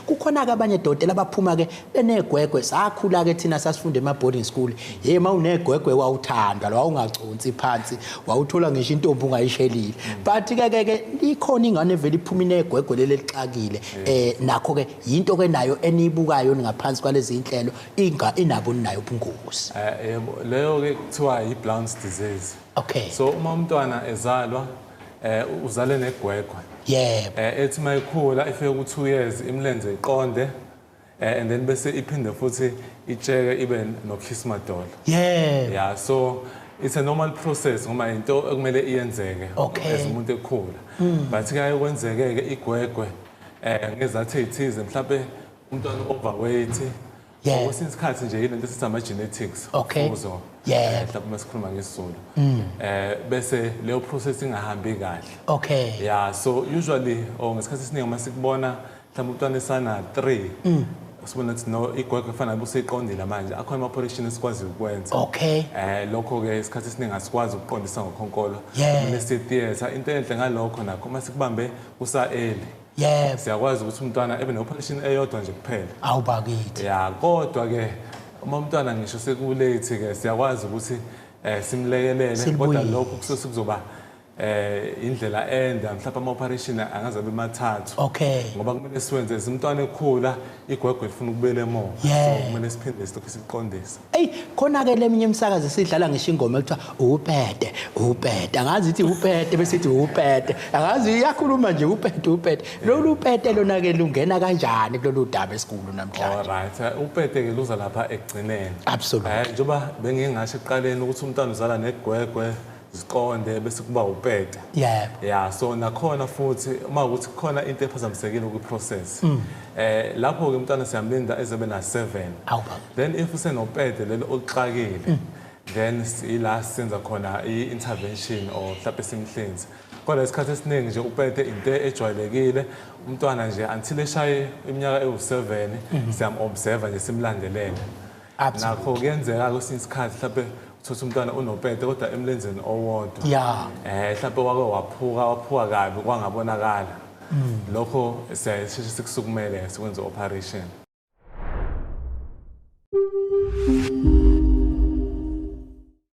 kukhona ke abanye dokotela abaphuma ke benegwegwe sakhula ke thina sasifunda ema-boarding school mawunegwegwe wawuthanda wawungaconsi phansi wawuthola ngisho intombi ungayishelile but ke likhona ingane vele iphuma inegwegwe leli elixakile nakho ke yinto ke nayo enibukayo ngaphansi kwalezi inhlelo inabo ninayo ubungozi yebo leyo ke kuthiwa i-Blount's disease. Okay. So uma umntwana ezalwa uzale negwegwe ethi mayikhula ifike ku2 years imlenze iqonde and then bese iphinde futhi icheke ibe nokhismadolo. Yeah, so it's a normal process ngoba into ekumele iyenzeke as umuntu ekhula. But ke ayokwenzeke ke igwegwe ngezathu ezithize mhlawumbe umntwana overweight ngesikhathi nje yilento esithi ama-genetics uzo mhlawumbe masikhuluma ngesizulu bese leyo process ingahambi kahle. Yeah, so usually ngesikhathi esiningi uma sikubona mhlawumbe umntwana esana 3 sibona ukuthi no igwegwe kufanele buseyiqondile manje akhona ama-operation esikwazi ukwenza lokho ke isikhathi esiningi asikwazi ukuqondisa ngokhonkolo kumele siye-theatre. Into enhle ngalokho nakho uma sikubambe kusa-early siyakwazi ukuthi umntwana ebe ne-operation eyodwa nje kuphela awubakithi kodwa ke uma umntwana ngisho sekulate ke siyakwazi ukuthi simlekelele kodwa lokho kuzoba indlela ende mhlawumbe ama-operation angaze abe mathathu ngoba kumele siwenze umntwana ekhula igwegwe lifuna ukubele more so kumele siphinde silokhu siqondisa. Khona ke leminye imisakazo esidlala ngisho ingoma ekuthiwa upete angazi ithi upete bese ithi upete angazi iyakhuluma nje upete lolu upete lona ke lungena kanjani kulolu daba esikhulu namhlanje? Alright, upete ke luza lapha ekugcineni. Absolutely. Njengoba bengingasho ekuqaleni ukuthi umntwana uzala negwegwe ziqonde bese kuba upete. So nakhona futhi uma ukuthi kukhona into ephazamisekile kwi-process lapho ke umntwana siyamlinda ezebe na7 then if usenopete lelo oluxakile then ila senza khona i-intervention or mhlawumbe simhlinze kodwa isikhathi esiningi nje upete into ejwayelekile umntwana nje until eshaye iminyaka ewu7 siyam-observa nje simlandelele nakho kuyenzeka kwesinye isikhathi mhlawumbe uthola umntwana unopete kodwa emlenzeni owodwa mhlawumbe waphuka kabi kwangabonakala lokho siyasheshe sikusukumele sikwenze operation.